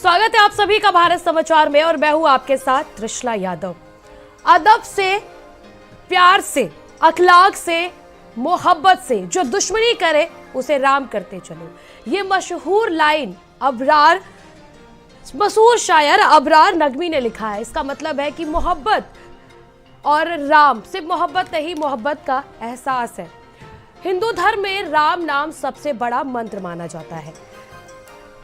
स्वागत है आप सभी का भारत समाचार में और मैं हूं आपके साथ त्रिशला यादव। अदब से, प्यार से, अखलाक से, मोहब्बत से जो दुश्मनी करे उसे राम करते चलो, ये मशहूर लाइन मशहूर शायर अबरार नगवी ने लिखा है। इसका मतलब है कि मोहब्बत और राम सिर्फ मोहब्बत नहीं, मोहब्बत का एहसास है। हिंदू धर्म में राम नाम सबसे बड़ा मंत्र माना जाता है।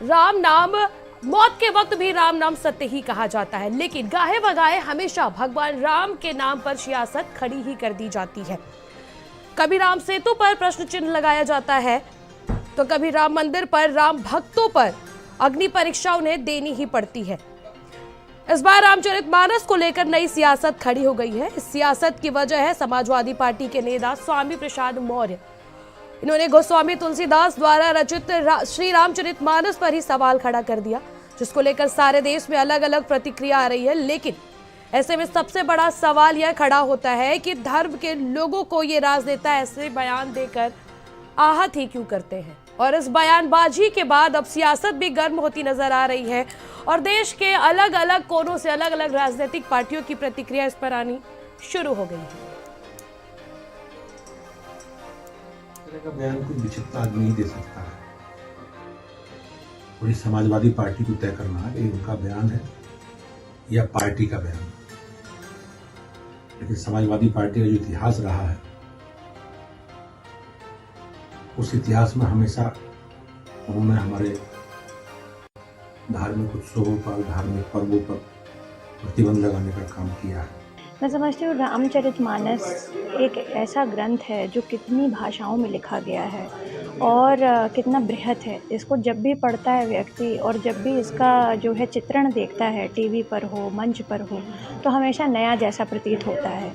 राम नाम, मौत के वक्त भी राम नाम सत्य ही कहा जाता है, लेकिन गाहे बगाहे हमेशा भगवान राम के नाम पर सियासत खड़ी ही कर दी जाती है। कभी राम सेतु पर प्रश्न चिन्ह लगाया जाता है तो कभी राम मंदिर पर, राम भक्तों पर अग्नि परीक्षा उन्हें देनी ही पड़ती है। इस बार रामचरितमानस को लेकर नई सियासत खड़ी हो गई है। इस सियासत की वजह है समाजवादी पार्टी के नेता स्वामी प्रसाद मौर्य। इन्होंने गोस्वामी तुलसीदास द्वारा रचित श्री रामचरितमानस पर ही सवाल खड़ा कर दिया, जिसको लेकर सारे देश में अलग अलग प्रतिक्रिया आ रही है। लेकिन ऐसे में सबसे बड़ा सवाल यह खड़ा होता है कि धर्म के लोगों को ये राजनेता ऐसे बयान देकर आहत ही क्यों करते हैं। और इस बयानबाजी के बाद अब सियासत भी गर्म होती नजर आ रही है और देश के अलग अलग कोनों से अलग अलग राजनीतिक पार्टियों की प्रतिक्रिया इस पर आनी शुरू हो गई है। का बयान कोई विचित्र आदमी नहीं दे सकता है। पूरी समाजवादी पार्टी को तय करना है कि उनका बयान है या पार्टी का बयान। लेकिन समाजवादी पार्टी का जो इतिहास रहा है, उस इतिहास में हमेशा उन्होंने हमारे धार्मिक उत्सवों पर, धार्मिक पर्वों पर प्रतिबंध लगाने का काम किया है। मैं समझती हूँ रामचरितमानस एक ऐसा ग्रंथ है जो कितनी भाषाओं में लिखा गया है और कितना बृहत है। इसको जब भी पढ़ता है व्यक्ति और जब भी इसका जो है चित्रण देखता है, टीवी पर हो, मंच पर हो, तो हमेशा नया जैसा प्रतीत होता है।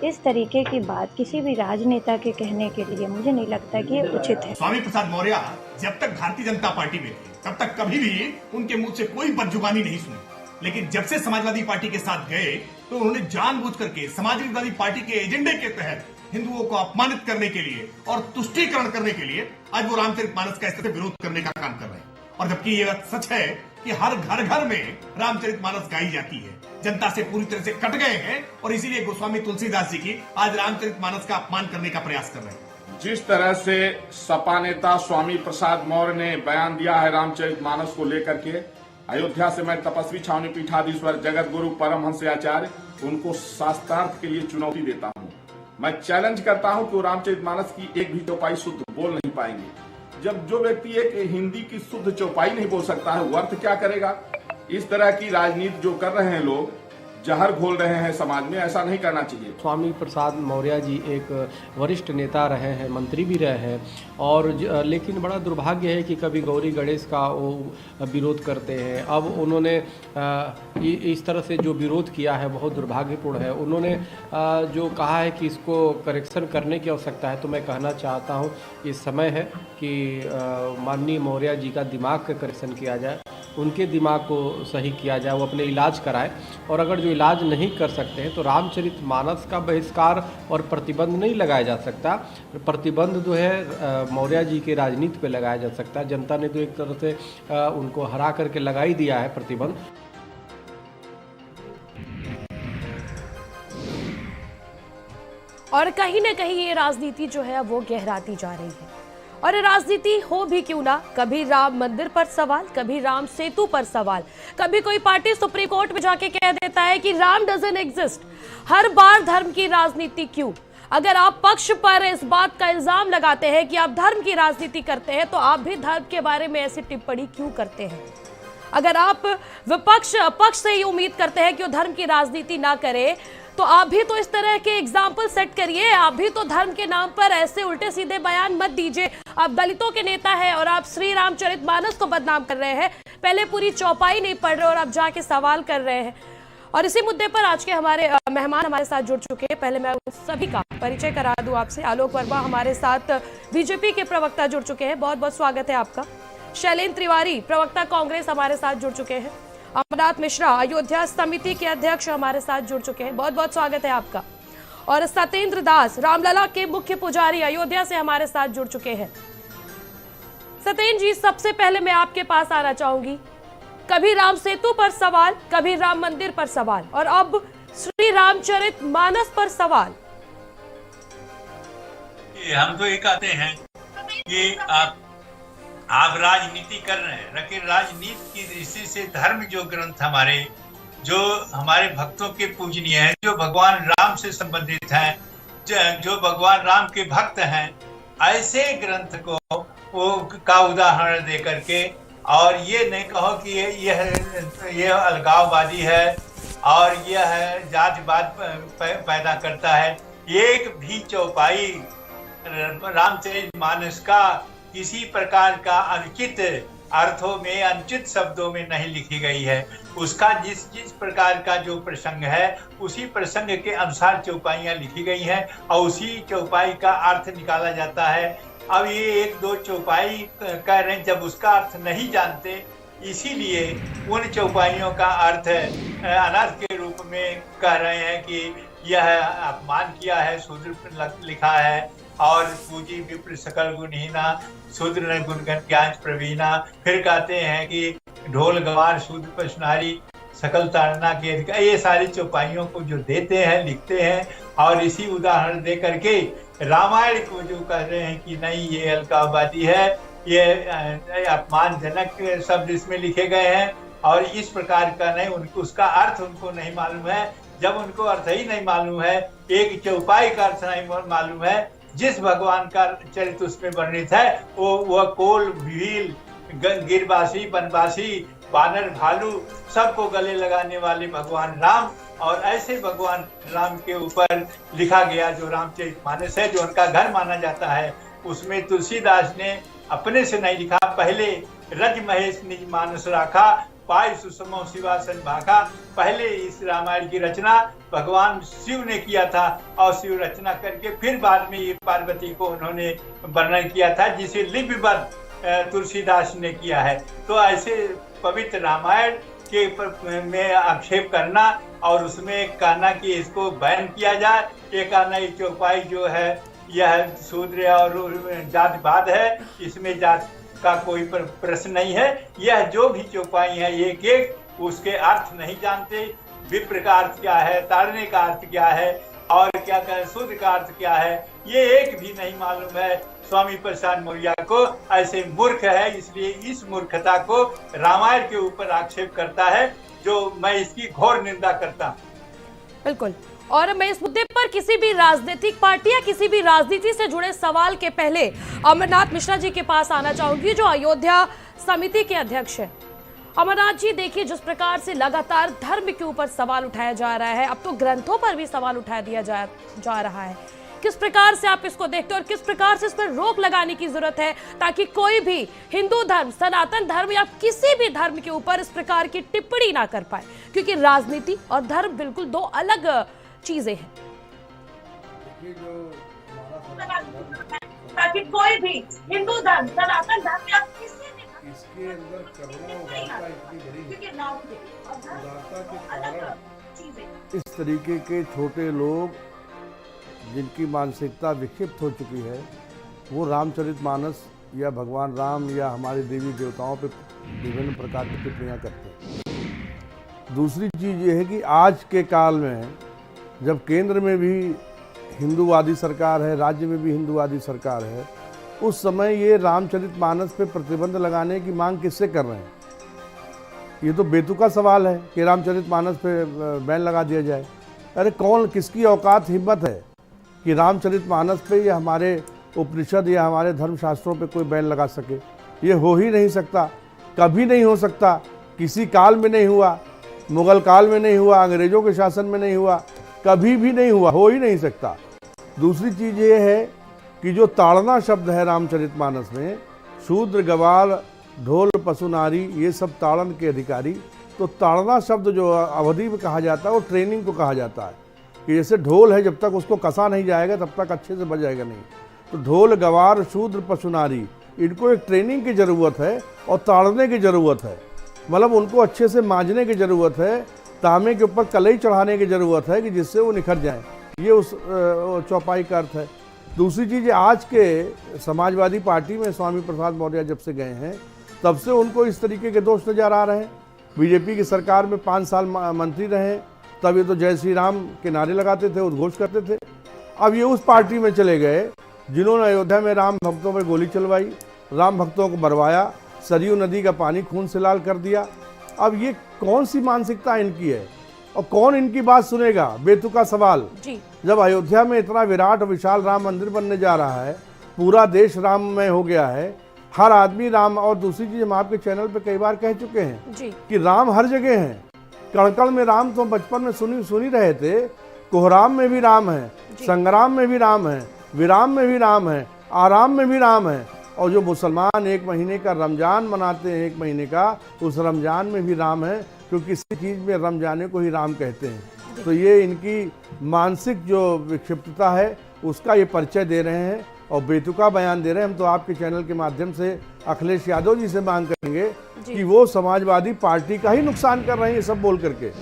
इस तरीके की बात किसी भी राजनेता के कहने के लिए मुझे नहीं लगता कि ये उचित है। स्वामी प्रसाद मौर्य जब तक भारतीय जनता पार्टी में थे तब तक कभी भी उनके मुंह से कोई बदजुबानी नहीं सुनी, लेकिन जब से समाजवादी पार्टी के साथ गए तो उन्होंने जानबूझ करके समाजवादी पार्टी के एजेंडे के तहत हिंदुओं को अपमानित करने के लिए और तुष्टीकरण करने के लिए आज वो रामचरितमानस का इस तरह विरोध करने का काम कर रहे हैं। और जबकि ये बात सच है कि हर घर घर में रामचरितमानस गाई जाती है, जनता से पूरी तरह से कट गए हैं और इसीलिए गोस्वामी तुलसीदास जी की आज रामचरितमानस का अपमान करने का प्रयास कर रहे हैं। जिस तरह से सपा नेता स्वामी प्रसाद मौर्य ने बयान दिया है रामचरितमानस को लेकर के, अयोध्या से मैं तपस्वी छावनी पीठाधीश्वर जगत गुरु परमहंस आचार्य उनको शास्त्रार्थ के लिए चुनौती देता हूं। मैं चैलेंज करता हूं कि वो रामचरितमानस की एक भी चौपाई शुद्ध बोल नहीं पाएंगे। जब जो व्यक्ति एक हिंदी की शुद्ध चौपाई नहीं बोल सकता है, वो अर्थ क्या करेगा? इस तरह की राजनीति जो कर रहे हैं लोग, जहर घोल रहे हैं समाज में, ऐसा नहीं करना चाहिए। स्वामी प्रसाद मौर्य जी एक वरिष्ठ नेता रहे हैं, मंत्री भी रहे हैं और लेकिन बड़ा दुर्भाग्य है कि कभी गौरी गणेश का वो विरोध करते हैं। अब उन्होंने इस तरह से जो विरोध किया है बहुत दुर्भाग्यपूर्ण है। उन्होंने जो कहा है कि इसको करेक्शन करने की आवश्यकता है, तो मैं कहना चाहता हूँ इस समय है कि माननीय मौर्य जी का दिमाग का करेक्शन किया जाए, उनके दिमाग को सही किया जाए, वो अपने इलाज कराए। और अगर जो इलाज नहीं कर सकते हैं तो रामचरितमानस का बहिष्कार और प्रतिबंध नहीं लगाया जा सकता। प्रतिबंध जो है मौर्य जी के राजनीति पे लगाया जा सकता है। जनता ने तो एक तरह से उनको हरा करके लगा ही दिया है प्रतिबंध। और कहीं ना कहीं ये राजनीति जो है वो गहराती जा रही है। और राजनीति हो भी क्यों ना, कभी राम मंदिर पर सवाल, कभी राम सेतु पर सवाल, कभी कोई पार्टी सुप्रीम कोर्ट में जाके कह देता है कि राम डजंट एग्जिस्ट। हर बार धर्म की राजनीति क्यों? अगर आप पक्ष पर इस बात का इल्जाम लगाते हैं कि आप धर्म की राजनीति करते हैं, तो आप भी धर्म के बारे में ऐसी टिप्पणी क्यों करते हैं? अगर आप पक्ष से ही उम्मीद करते हैं कि वो धर्म की राजनीति ना करे, तो आप भी तो इस तरह के एग्जाम्पल सेट करिए। आप भी तो धर्म के नाम पर ऐसे उल्टे सीधे बयान मत दीजिए। आप दलितों के नेता हैं और आप श्री रामचरितमानस को बदनाम कर रहे हैं, पहले पूरी चौपाई नहीं पढ़ रहे और आप जाके सवाल कर रहे हैं। और इसी मुद्दे पर आज के हमारे मेहमान हमारे साथ जुड़ चुके हैं। पहले मैं सभी का परिचय करा दूं आपसे। आलोक वर्मा हमारे साथ बीजेपी के प्रवक्ता जुड़ चुके हैं, बहुत बहुत स्वागत है आपका। शैलेंद्र तिवारी प्रवक्ता कांग्रेस हमारे साथ जुड़ चुके हैं। अमरनाथ मिश्रा अयोध्या समिति के अध्यक्ष हमारे साथ जुड़ चुके हैं, बहुत बहुत स्वागत है आपका। और सत्येंद्र दास रामलला के मुख्य पुजारी अयोध्या से हमारे साथ जुड़ चुके हैं। सत्येंद्र जी, सबसे पहले मैं आपके पास आना चाहूंगी कभी राम सेतु पर सवाल, कभी राम मंदिर पर सवाल और अब श्री रामचरित मानस पर सवाल। हम तो ये कहते हैं कि आप राजनीति कर रहे हैं, लेकिन राजनीति की दृष्टि से धर्म जो ग्रंथ हमारे, जो हमारे भक्तों के पूजनीय हैं, जो भगवान राम से संबंधित हैं, जो भगवान राम के भक्त हैं, ऐसे ग्रंथ को का उदाहरण दे करके, और ये नहीं कहो कि यह अलगाववादी है और यह जातिवाद पैदा करता है। एक भी चौपाई रामचरितमानस का किसी प्रकार का अनुचित अर्थों में, अनुचित शब्दों में नहीं लिखी गई है। उसका जिस प्रकार का जो प्रसंग है, उसी प्रसंग के अनुसार चौपाइयाँ लिखी गई हैं और उसी चौपाई का अर्थ निकाला जाता है। अब ये एक दो चौपाई कह रहे हैं, जब उसका अर्थ नहीं जानते, इसीलिए उन चौपाइयों का अर्थ अनर्थ के रूप में कह रहे हैं कि यह अपमान किया है, शूद्र लिखा है, और पूजी विप्र सकल गुणहीना, शूद्र ने गुणगण ज्ञान प्रवीणा। फिर कहते हैं कि ढोल गवार शूद्र पशनारी सकल ताड़ना के अधिकार। ये सारी चौपाइयों को जो देते हैं, लिखते हैं, और इसी उदाहरण दे करके रामायण को जो कह रहे हैं कि नहीं ये अलगाववादी है, ये अपमानजनक शब्द इसमें लिखे गए हैं, और इस प्रकार का नहीं, उनको उसका अर्थ उनको नहीं मालूम है। जब उनको अर्थ ही नहीं मालूम है, एक चौपाई का अर्थ नहीं मालूम है, जिस भगवान का चरित्र उसमें वर्णित है वह कोल, भील, गिरवासी, बनवासी, बानर, भालू सबको गले लगाने वाले भगवान राम, और ऐसे भगवान राम के ऊपर लिखा गया जो रामचरितमानस है, जो उनका घर माना जाता है। उसमें तुलसीदास ने अपने से नहीं लिखा, पहले रज महेश निज मानस राखा, पाय सुषमो शिवासन भाखा। पहले इस रामायण की रचना भगवान शिव ने किया था, और शिव रचना करके फिर बाद में ये पार्वती को उन्होंने वर्णन किया था, जिसे लिपिबद्ध तुलसीदास ने किया है। तो ऐसे पवित्र रामायण के में आक्षेप करना और उसमें कहना कि इसको बैन किया जाए, ये कहना ये चौपाई जो है यह शूद्र और जातिवाद है, इसमें जात का कोई प्रश्न नहीं है। यह जो भी चौपाई है एक एक उसके अर्थ नहीं जानते, विप्र का अर्थ क्या है, ताड़ने का अर्थ क्या है, और क्या कहें शूद्र का अर्थ क्या है, ये एक भी नहीं मालूम है। स्वामी प्रसाद मौर्य को ऐसे मूर्ख है, इसलिए इस मूर्खता को रामायण के ऊपर आक्षेप करता है, जो मैं इसकी घोर निंदा करता हूँ। बिल्कुल, और मैं इस मुद्दे पर किसी भी राजनीतिक पार्टी या किसी भी राजनीति से जुड़े सवाल के पहले अमरनाथ मिश्रा जी के पास आना चाहूंगी, जो अयोध्या समिति के अध्यक्ष हैं। अमरनाथ जी, देखिए जिस प्रकार से लगातार धर्म के ऊपर सवाल उठाया जा रहा है, अब तो ग्रंथों पर भी सवाल उठा दिया जा रहा है, किस प्रकार से आप इसको देखते हो और किस प्रकार से इस पर रोक लगाने की जरूरत है, ताकि कोई भी हिंदू धर्म, सनातन धर्म या किसी भी धर्म के ऊपर इस प्रकार की टिप्पणी ना कर पाए, क्योंकि राजनीति और धर्म बिल्कुल दो अलग चीजें हैं। ताकि कोई भी हिंदू धर्म, सनातन धर्म या किसी भी धर्म, इसके अंदर करुणा उदारता इतनी बड़ी, उदारता के कारण इस तरीके के छोटे लोग जिनकी मानसिकता विक्षिप्त हो चुकी है, वो रामचरितमानस या भगवान राम या हमारे देवी देवताओं पे विभिन्न प्रकार की टिप्पणियाँ करते हैं। दूसरी चीज़ ये है कि आज के काल में जब केंद्र में भी हिंदूवादी सरकार है, राज्य में भी हिंदूवादी सरकार है, उस समय ये रामचरितमानस पे प्रतिबंध लगाने की मांग किससे कर रहे हैं? ये तो बेतुका सवाल है कि रामचरितमानस पे बैन लगा दिया जाए। अरे कौन, किसकी औकात, हिम्मत है कि रामचरितमानस पे या हमारे उपनिषद या हमारे धर्मशास्त्रों पे कोई बैन लगा सके? ये हो ही नहीं सकता, कभी नहीं हो सकता, किसी काल में नहीं हुआ, मुगल काल में नहीं हुआ, अंग्रेजों के शासन में नहीं हुआ, कभी भी नहीं हुआ, हो ही नहीं सकता। दूसरी चीज़ ये है कि जो ताड़ना शब्द है रामचरितमानस में, शूद्र, गवार, ढोल, पशु, नारी, ये सब ताड़न के अधिकारी। तो ताड़ना शब्द जो अवधि में कहा जाता है वो ट्रेनिंग को कहा जाता है, कि जैसे ढोल है, जब तक उसको कसा नहीं जाएगा तब तक अच्छे से बजाएगा नहीं। तो ढोल, गवार, शूद्र, पशु, नारी, इनको एक ट्रेनिंग की ज़रूरत है और ताड़ने की ज़रूरत है, मतलब उनको अच्छे से मांझने की ज़रूरत है, तांबे के ऊपर कलई चढ़ाने की ज़रूरत है कि जिससे वो निखर जाएं। ये उस चौपाई का अर्थ है। दूसरी चीज़, आज के समाजवादी पार्टी में स्वामी प्रसाद मौर्य जब से गए हैं, तब से उनको इस तरीके के दोष नज़र आ रहे हैं बीजेपी की सरकार में 5 साल मंत्री रहे, तब ये तो जय श्री राम के नारे लगाते थे, उद्घोष करते थे। अब ये उस पार्टी में चले गए जिन्होंने अयोध्या में राम भक्तों पर गोली चलवाई, राम भक्तों को मरवाया, सरयू नदी का पानी खून से लाल कर दिया। अब ये कौन सी मानसिकता इनकी है और कौन इनकी बात सुनेगा? बेतुका सवाल। जब अयोध्या में इतना विराट और विशाल राम मंदिर बनने जा रहा है, पूरा देश राममय हो गया है, हर आदमी राम। और दूसरी चीज, हम आपके चैनल पे कई बार कह चुके हैं कि राम हर जगह है। कणकण में राम तो बचपन में सुनी रहे थे, कोहराम में भी राम है, संग्राम में भी राम है, विराम में भी राम है, आराम में भी राम है। और जो मुसलमान 1 महीने का रमजान मनाते हैं, 1 महीने का, उस रमजान में भी राम है, क्योंकि किसी चीज़ में रमजाने को ही राम कहते हैं। तो ये इनकी मानसिक जो विक्षिप्तता है उसका ये परिचय दे रहे हैं और बेतुका बयान दे रहे हैं। हम तो आपके चैनल के माध्यम से अखिलेश यादव जी से मांग करेंगे कि वो समाजवादी पार्टी का ही नुकसान कर रहे हैं ये सब बोल करके।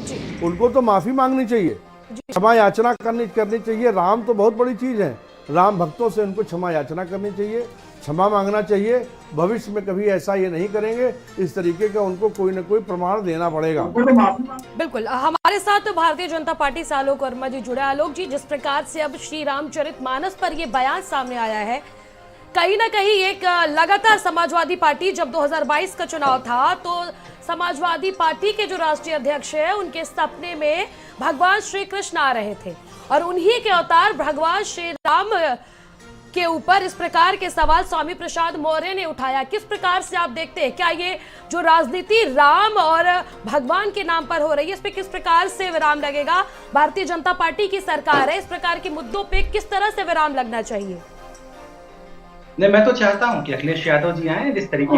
उनको तो माफ़ी मांगनी चाहिए, क्षमा याचना करनी चाहिए। राम तो बहुत बड़ी चीज़ है, राम भक्तों से उनको क्षमा याचना करनी चाहिए, क्षमा मांगना चाहिए। भविष्य में कभी ऐसा ये नहीं करेंगे, इस तरीके का उनको कोई न कोई प्रमाण देना पड़ेगा। बिल्कुल। हमारे साथ भारतीय जनता पार्टी से आलोक वर्मा जी जुड़े। आलोक जी, जिस प्रकार से अब श्री रामचरितमानस पर ये बयान सामने आया है, कहीं ना कहीं एक लगातार समाजवादी पार्टी, जब 2022 का चुनाव था तो समाजवादी पार्टी के जो राष्ट्रीय अध्यक्ष है उनके सपने में भगवान श्री कृष्ण आ रहे थे और उन्हीं के अवतार भगवान श्री राम के ऊपर इस प्रकार के सवाल स्वामी प्रसाद मौर्य ने उठाया। किस प्रकार से आप देखते हैं, क्या ये जो राजनीति राम और भगवान के नाम पर हो रही है, इस पे किस प्रकार से विराम लगेगा? भारतीय जनता पार्टी की सरकार है, इस प्रकार के मुद्दों पे किस तरह से विराम लगना चाहिए? नहीं, मैं तो चाहता हूं कि अखिलेश यादव जी आए, जिस तरीके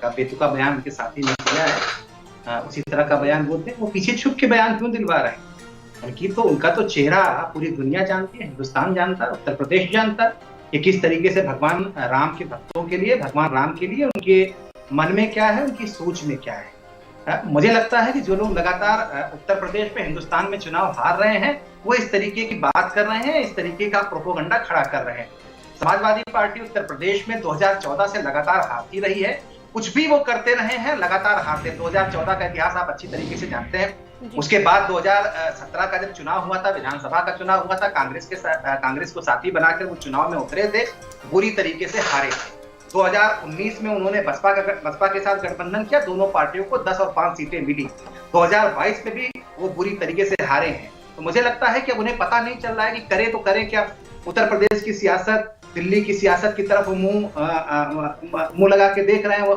का बेतुका बयान उनके साथी ने किया है उसी तरह का बयान बोलते हैं। वो पीछे छुप के बयान क्यों दिलवा रहे हैं? उनका तो चेहरा पूरी दुनिया जानती है, हिंदुस्तान जानता है, उत्तर प्रदेश जानता है कि किस तरीके से भगवान राम के भक्तों के लिए, भगवान राम के लिए उनके मन में क्या है, उनकी सोच में क्या है। मुझे लगता है कि जो लोग लगातार उत्तर प्रदेश में, हिंदुस्तान में चुनाव हार रहे हैं, वो इस तरीके की बात कर रहे हैं, इस तरीके का प्रोपोगंडा खड़ा कर रहे हैं। समाजवादी पार्टी उत्तर प्रदेश में 2014 से लगातार हारती रही है, कुछ भी वो करते रहे हैं, लगातार हारते। 2014 का इतिहास आप अच्छी तरीके से जानते हैं। उसके बाद 2017 का जब चुनाव हुआ था, विधानसभा का चुनाव हुआ था, कांग्रेस को साथी बनाकर वो चुनाव में उतरे थे, बुरी तरीके से हारे थे। 2019 में उन्होंने बसपा के साथ गठबंधन किया, दोनों पार्टियों को 10 और 5 सीटें मिली। 2022 में भी वो बुरी तरीके से हारे हैं। तो मुझे लगता है कि अब उन्हें पता नहीं चल रहा है कि करे तो करे क्या। उत्तर प्रदेश की सियासत, दिल्ली की सियासत की तरफ मुंह लगा के देख रहे हैं,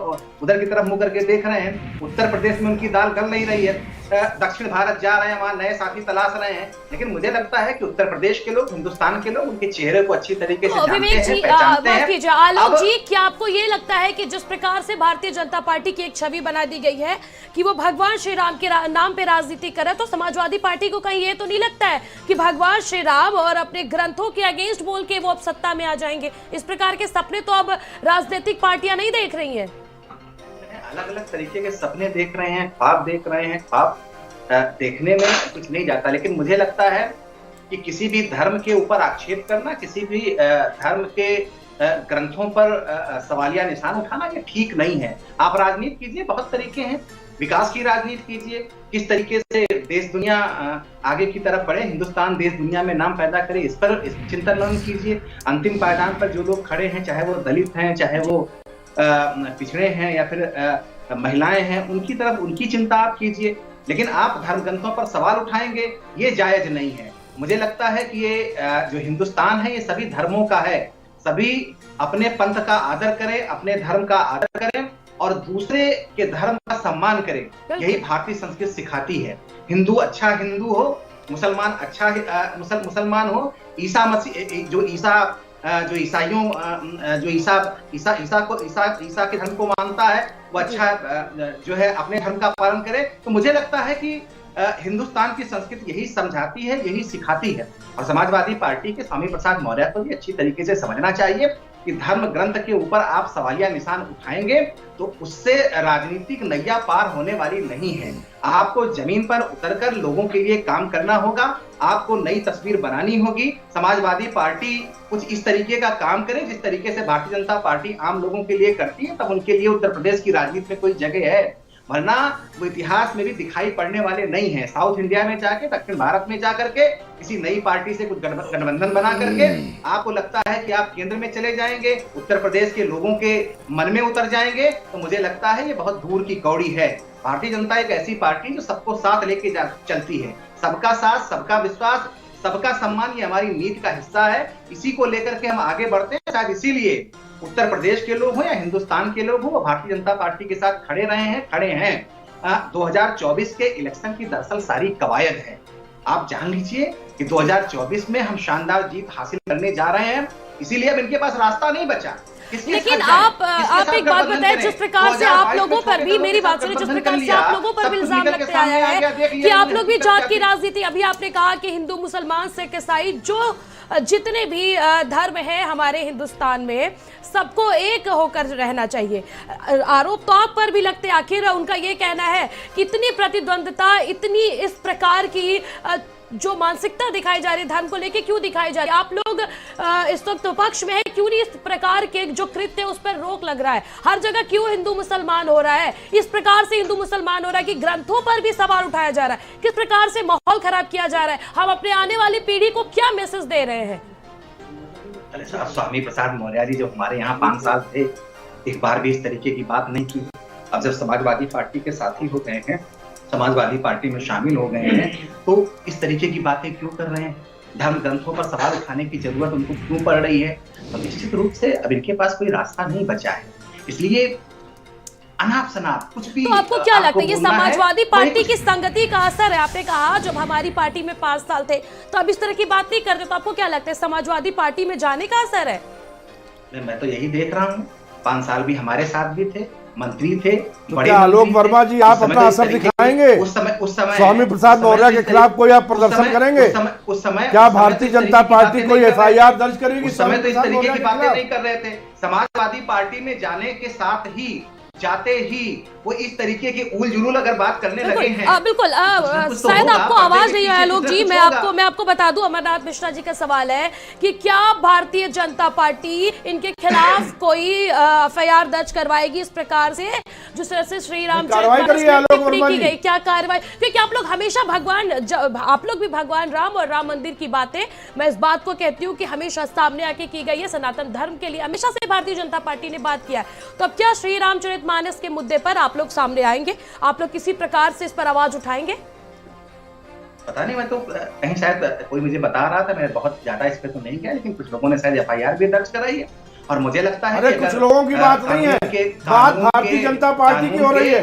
उधर की तरफ मुंह करके देख रहे हैं। उत्तर प्रदेश में उनकी दाल गल नहीं रही है, दक्षिण भारत जा रहे हैं, वहां नए साथी तलाश रहे हैं। लेकिन मुझे लगता है कि उत्तर प्रदेश के लोग, हिंदुस्तान के लोग उनके चेहरे को अच्छी तरीके से जानते हैं, पहचानते हैं। आलोक जी, क्या आपको ये लगता है कि जिस प्रकार से भारतीय जनता पार्टी की एक छवि बना दी गई है कि वो भगवान श्री राम के नाम पे राजनीति करे, तो समाजवादी पार्टी को कहीं ये तो नहीं लगता है कि भगवान श्री राम और अपने ग्रंथों के अगेंस्ट बोल के वो अब सत्ता में आ जाएंगे? इस प्रकार के सपने तो अब राजनीतिक पार्टियां नहीं देख रही हैं। अलग अलग तरीके के सपने देख रहे हैं, ख्वाब देख रहे हैं। ख्वाब देखने में कुछ नहीं जाता, लेकिन मुझे लगता है कि किसी भी धर्म के ऊपर आक्षेप करना, किसी भी धर्म के ग्रंथों पर सवालिया निशान उठाना, ये ठीक नहीं है। आप राजनीति कीजिए, बहुत तरीके हैं, विकास की राजनीति कीजिए, किस तरीके से देश दुनिया आगे की तरफ बढ़े, हिंदुस्तान देश दुनिया में नाम पैदा करे, इस पर चिंतन मनन कीजिए। अंतिम पायदान पर जो लोग खड़े हैं, चाहे वो दलित हैं, चाहे वो पिछड़े हैं या फिर महिलाएं हैं, उनकी तरफ उनकी चिंता आप कीजिए। लेकिन आप धर्म ग्रंथों पर सवाल उठाएंगे, ये जायज नहीं है। मुझे लगता है कि ये जो हिंदुस्तान है, ये सभी धर्मों का है। सभी अपने पंथ का आदर करें, अपने धर्म का आदर करें और दूसरे के धर्म का सम्मान करें। यही भारतीय संस्कृति सिखाती है। हिंदू अच्छा हिंदू हो, मुसलमान अच्छा मुसलमान हो, ईसा मसीह जो ईसा के धर्म को मानता है, वो अच्छा जो है अपने धर्म का पालन करे। तो मुझे लगता है कि हिंदुस्तान की संस्कृति यही समझाती है, यही सिखाती है। और समाजवादी पार्टी के स्वामी प्रसाद मौर्य को भी अच्छी तरीके से समझना चाहिए कि धर्म ग्रंथ के ऊपर आप सवालिया निशान उठाएंगे तो उससे राजनीतिक नैया पार होने वाली नहीं है। आपको जमीन पर उतरकर लोगों के लिए काम करना होगा, आपको नई तस्वीर बनानी होगी। समाजवादी पार्टी कुछ इस तरीके का काम करे जिस तरीके से भारतीय जनता पार्टी आम लोगों के लिए करती है, तब उनके लिए उत्तर प्रदेश की राजनीति में कोई जगह है। वरना वो इतिहास में भी दिखाई पड़ने वाले नहीं है। साउथ इंडिया में जाके, दक्षिण भारत में जा करके किसी नई पार्टी से कुछ गठबंधन बना करके आपको लगता है कि आप केंद्र में चले जाएंगे, उत्तर प्रदेश के लोगों के मन में उतर जाएंगे, तो मुझे लगता है ये बहुत दूर की कौड़ी है। भारतीय जनता एक ऐसी पार्टी जो सबको साथ लेके चलती है। सबका साथ, सबका विश्वास, सबका सम्मान, ये हमारी नीति का हिस्सा है। इसी को लेकर के हम आगे बढ़ते हैं। शायद इसीलिए उत्तर प्रदेश के लोग हो या हिंदुस्तान के लोग हो, वो भारतीय जनता पार्टी के साथ खड़े हैं। 2024 के इलेक्शन की दरअसल सारी कवायद है। आप जान लीजिए कि 2024 में हम शानदार जीत हासिल करने जा रहे हैं, इसीलिए अब इनके पास रास्ता नहीं बचा। लेकिन आप एक बात बताएं, जिस प्रकार से आप लोगों पर भी, मेरी बात सुनिए, जिस प्रकार से आप लोगों पर भी इल्जाम लगते आया है कि आप लोग भी जात की राजनीति, अभी आपने कहा कि हिंदू, मुसलमान, सिख, ईसाई, जो जितने भी धर्म है हमारे हिंदुस्तान में, सबको एक होकर रहना चाहिए। आरोप तो आप पर भी लगते, आखिर उनका ये कहना है कि इतनी प्रतिद्वंदता, इतनी इस प्रकार की जो मानसिकता दिखाई जा रही है धर्म को लेके, क्यों दिखाई जा रही है? आप लोग इस वक्त विपक्ष में है, क्यों नहीं इस प्रकार के जो कृत्य उस पर रोक लग रहा है? हर जगह क्यों हिंदू मुसलमान हो रहा है? इस प्रकार से हिंदू मुसलमान हो रहा है कि ग्रंथों पर भी सवाल उठाया जा रहा है। किस प्रकार से माहौल खराब किया जा रहा है? हम अपने आने वाली पीढ़ी को क्या मैसेज दे रहे हैं? अरे साहब, स्वामी प्रसाद मौर्य जी जो हमारे यहाँ 5 साल थे, एक बार भी इस तरीके की बात नहीं की। अब जब समाजवादी पार्टी के साथी हो गए हैं, समाजवादी पार्टी में शामिल हो गए हैं, तो इस तरीके की बातें क्यों कर रहे हैं? धर्म ग्रंथों पर सवाल उठाने की जरूरत उनको क्यों पड़ रही है? तो निश्चित रूप से अब इनके पास कोई रास्ता नहीं बचा है। इसलिए अनाप शनाप कुछ भी। तो आपको क्या लगता है ये समाजवादी पार्टी की संगति का असर है? आपने कहा जब हमारी पार्टी में 5 साल थे तो अब इस तरह की बात नहीं करते, तो आपको क्या लगता है समाजवादी पार्टी में जाने का असर है? मैं तो यही देख रहा हूँ। 5 साल भी हमारे साथ भी थे, मंत्री थे, तो क्या आलोक वर्मा जी आप अपना असर दिखाएंगे? उस समय स्वामी प्रसाद मौर्य के खिलाफ कोई आप प्रदर्शन करेंगे? उस समय क्या भारतीय जनता पार्टी कोई FIR दर्ज करेगी? उस समय तो इस तरीके की बातें नहीं कर रहे थे। समाजवादी पार्टी में जाने के साथ ही, जाते ही वो इस तरीके की उल जुलूल अगर बात करने लगे हैं। बिल्कुल, शायद आपको आवाज नहीं आया लोग जी। मैं आपको बता दूं, अमरनाथ मिश्रा जी का सवाल है कि क्या भारतीय जनता पार्टी इनके खिलाफ कोई FIR दर्ज करवाएगी इस प्रकार से जिस तरह से श्री राम टिप्पणी की गई? क्या कार्रवाई? क्योंकि आप लोग हमेशा आप लोग भी भगवान राम और राम मंदिर की बातें, मैं इस बात को कहती हूँ कि हमेशा सामने आके की गई है। सनातन धर्म के लिए हमेशा से भारतीय जनता पार्टी ने बात किया है। तो अब क्या श्री रामचरितमानस के मुद्दे पर आप लोग सामने आएंगे? आप लोग किसी प्रकार से इस पर आवाज उठाएंगे? पता नहीं, मैं तो कहीं शायद कोई मुझे बता रहा था, मैं बहुत ज्यादा इस पे तो नहीं गया, लेकिन कुछ लोगों ने शायद FIR भी दर्ज कराई है। और मुझे लगता है अरे कुछ लोगों की बात नहीं है, बात भारतीय जनता पार्टी की हो रही है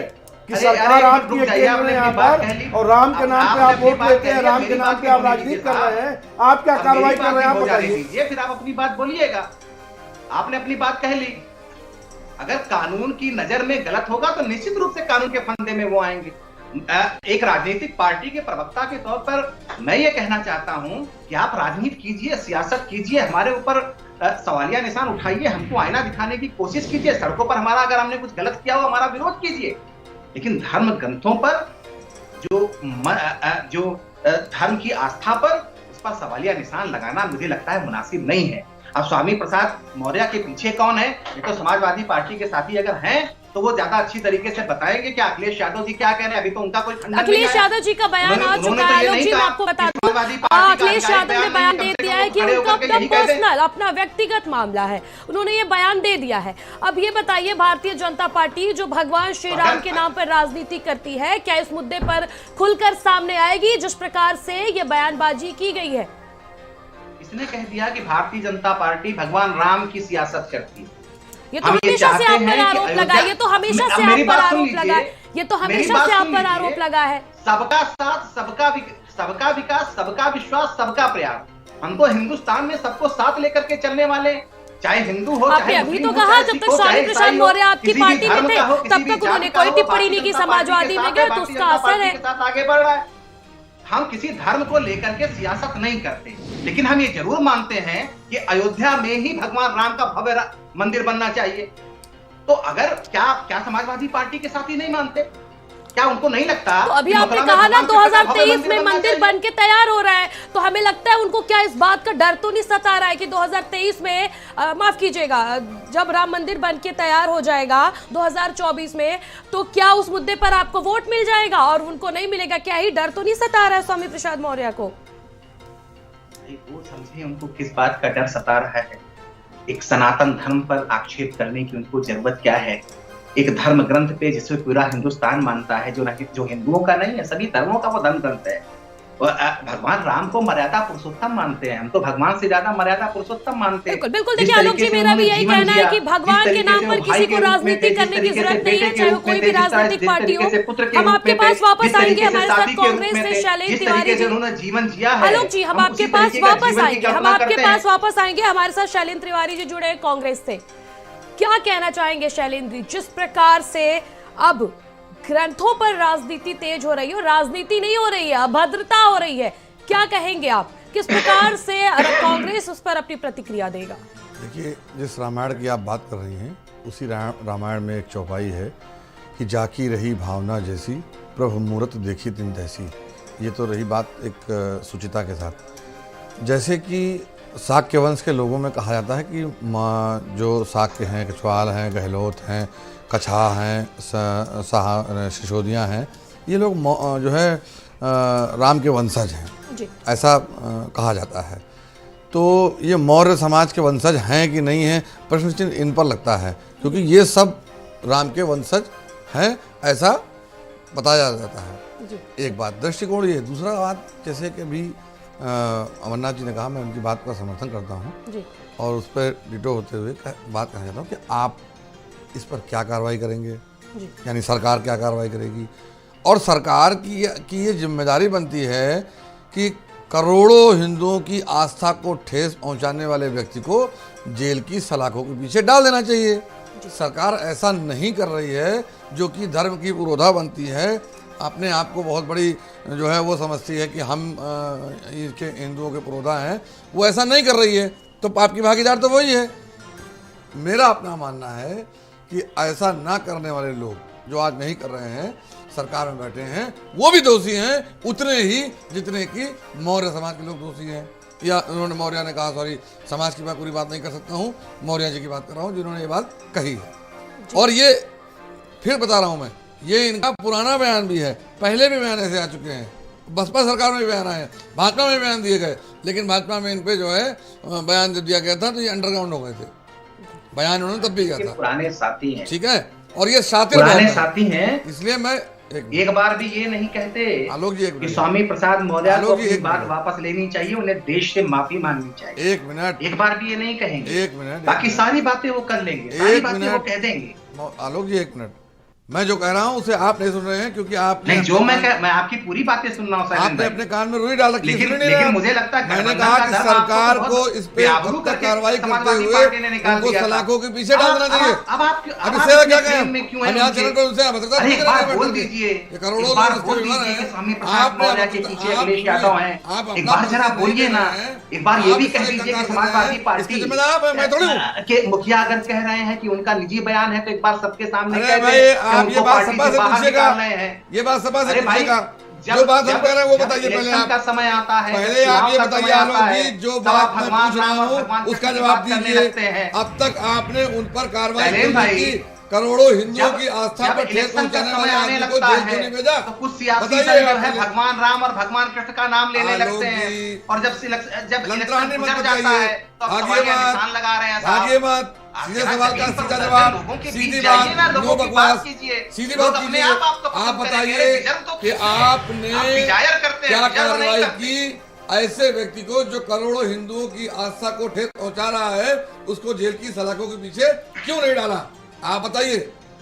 कि सरकार आपकी केंद्र में यहाँ पर और राम के नाम पे आप वोट लेते हैं, राम के नाम पे आप राजनीति कर रहे हैं। आप क्या कार्रवाई कर रहे हैं आप बताइए। फिर आप अपनी बात बोलिएगा। आपने अपनी बात कह ली। अगर कानून की नजर में गलत होगा तो निश्चित रूप से कानून के फंदे में वो आएंगे। एक राजनीतिक पार्टी के प्रवक्ता के तौर पर मैं ये कहना चाहता हूं कि आप राजनीति कीजिए, सियासत कीजिए, हमारे ऊपर सवालिया निशान उठाइए, हमको आईना दिखाने की कोशिश कीजिए, सड़कों पर हमारा अगर हमने कुछ गलत किया हो हमारा विरोध कीजिए, लेकिन धर्म ग्रंथों पर जो धर्म की आस्था पर उस पर सवालिया निशान लगाना मुझे लगता है मुनासिब नहीं है। अब स्वामी प्रसाद मौर्य के पीछे कौन है? ये तो समाजवादी पार्टी के साथी अगर हैं तो वो ज्यादा अच्छी तरीके से बताएंगे। क्या अखिलेश यादव जी क्या कह रहे हैं? अभी तो उनका कोई खंडन नहीं है। अखिलेश यादव जी का बयान आ चुका है। लोग जी मैं आपको बता दूं, अखिलेश यादव ने बयान दे दिया है कि उनका अपना पर्सनल, अपना व्यक्तिगत मामला है। उन्होंने ये बयान दे दिया है। अब ये बताइए, भारतीय जनता पार्टी जो भगवान श्री राम के नाम पर राजनीति करती है, क्या इस मुद्दे पर खुलकर सामने आएगी जिस प्रकार से ये बयानबाजी की गई है? इसने कह दिया कि भारतीय जनता पार्टी भगवान राम की सियासत करती है। ये तो हमेशा से आप पर आरोप लगा है। ये तो हमेशा से आप पर आरोप लगा है। ये तो हमेशा से आप पर आरोप लगा है। सबका साथ, सबका विकास, सबका विश्वास, सबका प्रयास। हम तो हिंदुस्तान में सबको साथ लेकर के चलने वाले, चाहे हिंदू हो, आपने अभी तो कहा जब तक स्वामी प्रसाद मौर्य आपकी पार्टी में थे तब तक उन्होंने कोई टिप्पणी नहीं की समाजवादी में गए, तो उसका असर है। आगे बढ़ रहा है। हम किसी धर्म को लेकर के सियासत नहीं करते, लेकिन हम ये जरूर मानते हैं कि अयोध्या में ही भगवान राम का भव्य मंदिर बनना चाहिए। तो अगर क्या समाजवादी पार्टी के साथी नहीं मानते? क्या उनको नहीं लगता? तो अभी कि आपने मथुरा कहा ना भगवान कृष्ण का भव्य 2023 में बनना मंदिर चाहिए? बन के तैयार हो रहा है, तो हमें लगता है उनको क्या इस बात का डर तो नहीं सता रहा है कि 2023 में माफ कीजिएगा, जब राम मंदिर बन के तैयार हो जाएगा 2024 में, तो क्या उस मुद्दे पर आपको वोट मिल जाएगा और उनको नहीं मिलेगा? क्या ही डर तो नहीं सता रहा है स्वामी प्रसाद मौर्य को? वो समझे उनको किस बात का डर सता रहा है। एक सनातन धर्म पर आक्षेप करने की उनको जरूरत क्या है? एक धर्म ग्रंथ पे जिसमें पूरा हिंदुस्तान मानता है, जो हिंदुओं का नहीं है, सभी धर्मों का वो धर्म ग्रंथ है। और भगवान राम को मर्यादा पुरुषोत्तम मानते हैं, हम तो भगवान से ज्यादा मर्यादा पुरुषोत्तम मानते हैं। बिल्कुल बिल्कुल। देखिए आलोक जी, मेरा भी यही कहना है कि भगवान के नाम पर किसी को राजनीति करने की जरूरत नहीं है, चाहे वो कोई भी राजनीतिक पार्टी हो। हम आपके पास वापस आएंगे, हमारे साथ कांग्रेस से शैलेंद्र तिवारी जी, जीवन जिया है। आलोक जी हम आपके पास वापस आएंगे, हमारे साथ शैलेंद्र तिवारी जी जुड़े हैं कांग्रेस से। क्या कहना चाहेंगे शैलेंद्र जी, जिस प्रकार से अब ग्रंथों पर राजनीति तेज हो रही है, राजनीति नहीं हो रही है, अभद्रता हो रही है, क्या कहेंगे आप? किस प्रकार से कांग्रेस उस पर अपनी प्रतिक्रिया देगा? देखिए, जिस रामायण की आप बात कर रही हैं, उसी रामायण में एक चौपाई है कि जाकी रही भावना जैसी, प्रभु मूरत देखी तिन तैसी। ये तो रही बात एक सुचिता के साथ। जैसे कि शाक्य वंश के लोगों में कहा जाता है कि जो शाक्य हैं, कछवाल हैं, गहलोत हैं, कछा हैं, सिसोदिया हैं, ये लोग जो है राम के वंशज हैं, ऐसा कहा जाता है। तो ये मौर्य समाज के वंशज हैं कि नहीं हैं, प्रश्न चिन्ह इन पर लगता है, क्योंकि ये सब राम के वंशज हैं ऐसा बताया जाता है। एक बात दृष्टिकोण ये। दूसरा बात, जैसे कि अभी अमरनाथ जी ने कहा, मैं उनकी बात का समर्थन करता हूँ और उस पर डिटो होते हुए बात कहना चाहता हूँ कि आप इस पर क्या कार्रवाई करेंगे, यानी सरकार क्या कार्रवाई करेगी। और सरकार की ये जिम्मेदारी बनती है कि करोड़ों हिंदुओं की आस्था को ठेस पहुंचाने वाले व्यक्ति को जेल की सलाखों के पीछे डाल देना चाहिए। सरकार ऐसा नहीं कर रही है, जो कि धर्म की पुरोधा बनती है, अपने आप को बहुत बड़ी जो है वो समझती है कि हम इसके हिंदुओं के पुरोधा हैं, वो ऐसा नहीं कर रही है। तो पाप की भागीदार तो वही है। मेरा अपना मानना है कि ऐसा ना करने वाले लोग जो आज नहीं कर रहे हैं, सरकार में बैठे हैं, वो भी दोषी हैं उतने ही जितने कि मौर्य समाज के लोग दोषी हैं। या उन्होंने, मौर्य ने कहा, सॉरी समाज की मैं पूरी बात नहीं कर सकता हूँ, मौर्य जी की बात कर रहा हूँ जिन्होंने ये बात कही है। और ये फिर बता रहा हूँ मैं, ये इनका पुराना बयान भी है, पहले भी बयान ऐसे आ चुके हैं, बसपा सरकार में भी बयान आए, भाजपा में बयान दिए गए, लेकिन भाजपा में इन पे जो है बयान जब दिया गया था तो ये अंडरग्राउंड हो गए थे, बयान उन्होंने तब भी किया था। पुराने साथी हैं, ठीक है, और ये पुराने साथी हैं, इसलिए मैं एक बार भी ये नहीं कहते आलोक जी कि स्वामी प्रसाद मौर्य को अपनी बात वापस लेनी चाहिए, उन्हें देश से माफी मांगनी चाहिए। एक मिनट, एक बार भी ये नहीं कहेंगे, एक मिनट, बाकी सारी बातें वो कर लेंगे, सारी बातें वो कह देंगे। आलोक जी एक मिनट, मैं जो कह रहा हूँ उसे आप नहीं सुन रहे हैं, क्योंकि आप नहीं, जो मैं आपकी पूरी बातें सुन रहा हूँ, आपने अपने कान में रुई डाल रखी है। लेकिन मुझे लगता है मैंने कहा कि सरकार को इस पे कार्रवाई करते हुए उनको सलाखों के पीछे डालना चाहिए। अब इससे क्या कहें, हम यहाँ चैनल पर उनसे भद्रता नहीं करेंगे, बोल दीजिए, करोड़ों लोग इसके बीमार हैं, आप एक बार जरा बोलिए ना, एक बार ये भी कह दीजिए कि समाजवादी पार्टी के मुखिया अगर कह रहे हैं कि उनका निजी बयान है, तो एक बार सबके सामने कह दें। आप ये बात सभा से पूछेगा, ये बात सभा से पूछेगा, जो बात हम कह रहे हैं वो बताइए पहले आप। का समय आता है, पहले आप ये बताइए आलोक जी, जो बात मैं पूछ रहा हूँ उसका जवाब दीजिए। अब तक आपने उन पर कार्रवाई नहीं की, करोड़ों हिंदुओं की आस्था पर ठेस पहुंचाने वाले आदमी को जेल क्यों नहीं भेजा? तो कुछ सियासी दल जो है भगवान राम और भगवान कृष्ण का नाम लेने लगते हैं, और जब इलेक्शन गुजर जाता है तो आगे निशान लगा रहे हैं। आगे मत, सीधे सवाल का सीधा जवाब, सीधी बात, नो बकवास, सीधी बात कीजिए। आप बताइए कि आपने क्या कार्रवाई की ऐसे व्यक्ति को जो करोड़ों हिंदुओं की आस्था को ठेस पहुंचा रहा है, उसको जेल की सलाखों के पीछे क्यों नहीं डाला? आप बताइए।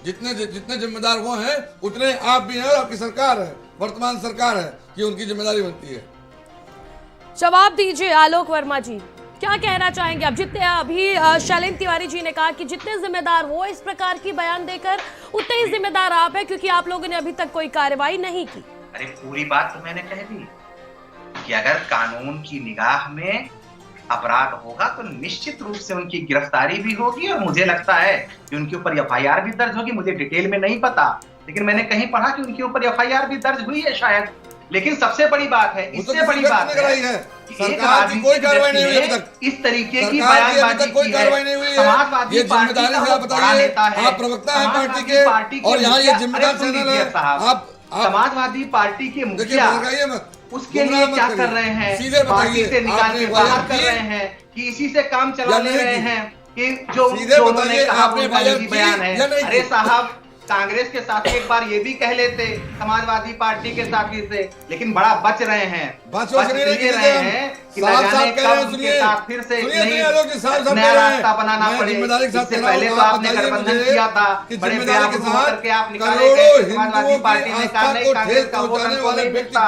जितने जिम्मेदार वो हैं उतने आप भी हैं और आपकी सरकार है, वर्तमान सरकार है, कि उनकी जिम्मेदारी बनती है। जवाब दीजिए आलोक वर्मा जी, क्या कहना चाहेंगे आप? जितने अभी शैलेंद्र तिवारी जी ने कहा कि जितने जिम्मेदार वो इस प्रकार की बयान देकर, उतने ही जिम्मेदार आप हैं, क्योंकि आप लोगों ने अभी तक कोई कार्रवाई नहीं की। अरे पूरी बात तो मैंने कह दी कि अगर कानून की निगाह में अपराध होगा तो निश्चित रूप से उनकी गिरफ्तारी भी होगी, और मुझे लगता है कि उनके ऊपर एफआईआर भी दर्ज होगी। मुझे डिटेल में नहीं पता, लेकिन मैंने कहीं पढ़ा कि उनके ऊपर FIR भी दर्ज हुई है शायद। लेकिन सबसे बड़ी बात है, इससे बड़ी बात है कि एक राजनीतिक व्यक्ति ने इस तरीके की बयानबाजी की है। समाजवादी पार्टी का बड़ा नेता है, आप प्रवक्ता हैं पार्टी के, और यहाँ ये जिम्मेदार चैनल है। आप समाजवादी पार्टी के मुखिया उसके लिए क्या कर रहे हैं, पार्टी से निकाल के बाहर कर रहे हैं कि इसी से काम चला ले रहे हैं कि जो उन्होंने कहा वो निजी बयान है। अरे साहब, कांग्रेस के साथ एक बार ये भी कह लेते, समाजवादी पार्टी के साथी से, लेकिन बड़ा बच रहे हैं, बच रहे हैं कि न जाने कब उनके साथ फिर से नया रास्ता बनाना पड़े। इससे पहले तो आपने गठबंधन किया था, बड़े बेआबरू करके आप निकाले गए। समाजवादी पार्टी ने कहा नहीं, कांग्रेस का वोट हमको नहीं मिलता।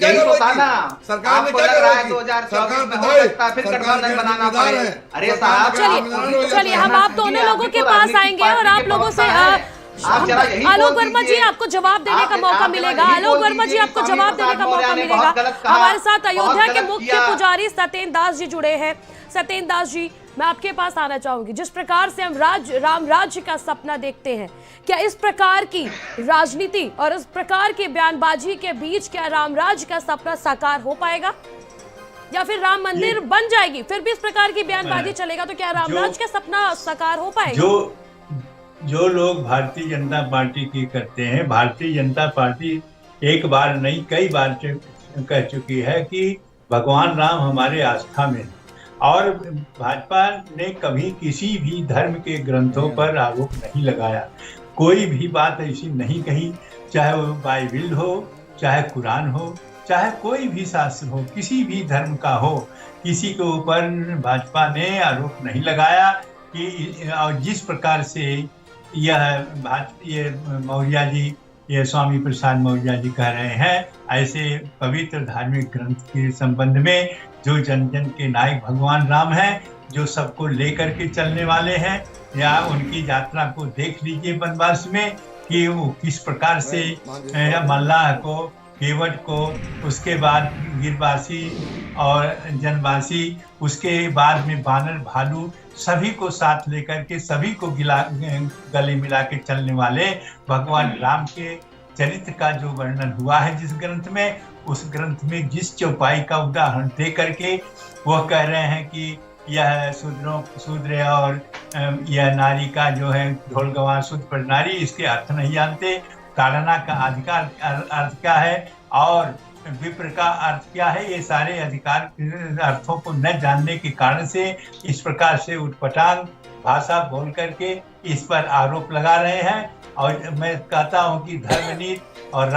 यही तो था ना, आपको लग रहा है 2024 में हो सकता है फिर गठबंधन बनाना पड़े। अरे साहब, चलिए हम आप दोनों लोगों के पास आएंगे और आप लोगों से आलोक वर्मा जी आपको जवाब देने का मौका मिलेगा। आलोक वर्मा जी आपको जवाब देने का मौका मिलेगा। हमारे साथ अयोध्या के मुख्य पुजारी सत्येंद्र दास जी जुड़े हैं। सत्येंद्र दास जी, मैं आपके पास आना चाहूंगी। जिस प्रकार से हम राम राज्य का सपना देखते हैं, क्या इस प्रकार की राजनीति और इस प्रकार की बयानबाजी के बीच क्या राम राज्य का सपना साकार हो पाएगा, या फिर राम मंदिर बन जाएगी फिर भी इस प्रकार की बयानबाजी चलेगा, तो क्या राम राज्य का सपना साकार हो पाएगा? जो लोग भारतीय जनता पार्टी की करते हैं, भारतीय जनता पार्टी एक बार नहीं कई बार कह चुकी है कि भगवान राम हमारे आस्था में, और भाजपा ने कभी किसी भी धर्म के ग्रंथों पर आरोप नहीं लगाया। कोई भी बात ऐसी नहीं कही, चाहे वो बाइबिल हो, चाहे कुरान हो, चाहे कोई भी शास्त्र हो, किसी भी धर्म का हो, किसी के ऊपर भाजपा ने आरोप नहीं लगाया कि और जिस प्रकार से ये मौर्य जी, ये स्वामी प्रसाद मौर्य जी कह रहे हैं, ऐसे पवित्र धार्मिक ग्रंथ के संबंध में जो जन जन के नायक भगवान राम हैं, जो सबको लेकर के चलने वाले हैं, या उनकी यात्रा को देख लीजिए वनवास में कि वो किस प्रकार से मल्लाह को, केवट को, उसके बाद गिरवासी और जनवासी, उसके बाद में बानर भालू, सभी को साथ लेकर के सभी को गले मिला के चलने वाले भगवान राम के चरित्र का जो वर्णन हुआ है जिस ग्रंथ में, उस ग्रंथ में जिस चौपाई का उदाहरण दे करके वह कह रहे हैं कि यह शूद्र और यह नारी का जो है ढोल गवार शूद्र पर नारी, इसके अर्थ नहीं जानते। ताड़ना का अधिकार अर्थ क्या है और विप्र का अर्थ क्या है, ये सारे अधिकार अर्थों को न जानने के कारण से इस प्रकार से उटपटांग भाषा बोल करके इस पर आरोप लगा रहे हैं। और मैं कहता हूं कि धर्मनीति और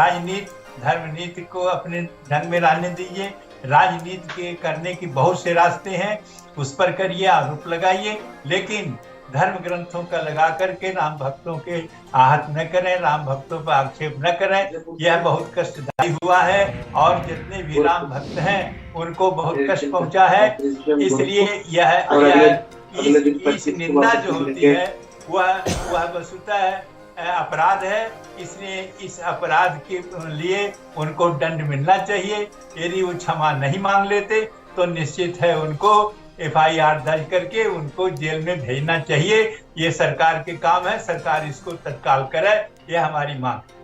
धर्मनीति को अपने ढंग में रहने दीजिए। राजनीति के करने की बहुत से रास्ते हैं, उस पर करिए, आरोप लगाइए, लेकिन धर्म ग्रंथों का लगा करके राम भक्तों के आहत न करें, राम भक्तों पर आक्षेप न करें। यह बहुत कष्टदायी हुआ है और जितने भी राम भक्त हैं उनको बहुत कष्ट पहुंचा है। इसलिए इस निंदा जो होती है वह वस्तुतः अपराध है। इसलिए इस अपराध के लिए उनको दंड मिलना चाहिए। यदि वो क्षमा नहीं मांग लेते तो निश्चित है उनको FIR दर्ज करके उनको जेल में भेजना चाहिए। ये सरकार के काम है, सरकार इसको तत्काल करे, ये हमारी मांग।